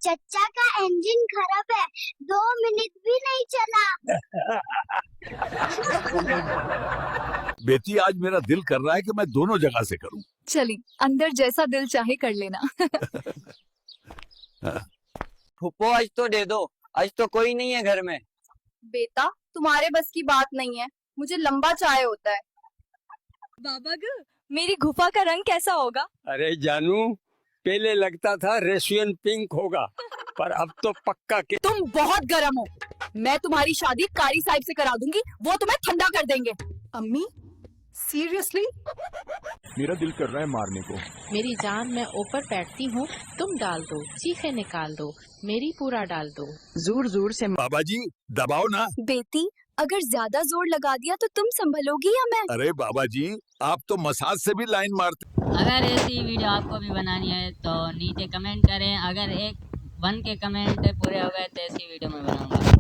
चचा का इंजन खराब है, 2 मिनट भी नहीं चला। बेटी आज मेरा दिल कर रहा है कि मैं दोनों जगह से करूं। चली अंदर जैसा दिल चाहे कर लेना। फुप्पो आज तो दे दो, आज तो कोई नहीं है घर में। बेटा तुम्हारे बस की बात नहीं है, मुझे लंबा चाय होता है। बाबा ग मेरी गुफा का रंग कैसा होगा? अरे जानू, पहले लगता था रेशियन पिंक होगा, पर अब तो पक्का के। तुम बहुत गर्म हो, मैं तुम्हारी शादी कारी साहब से करा दूंगी, वो तुम्हें ठंडा कर देंगे। अम्मी सीरियसली? मेरा दिल कर रहा है मारने को। मेरी जान मैं ऊपर बैठती हूँ, तुम डाल दो, चीखे निकाल दो, मेरी पूरा डाल दो। जोर जोर से बाबा जी दबाओ ना। बेटी अगर ज्यादा जोर लगा दिया तो तुम संभलोगी या मैं? अरे बाबा जी आप तो मसाज से भी लाइन मारते। अगर ऐसी वीडियो आपको भी बनानी है तो नीचे कमेंट करें, अगर 1 के कमेंट पूरे हो गए तो ऐसी वीडियो मैं बनाऊंगा।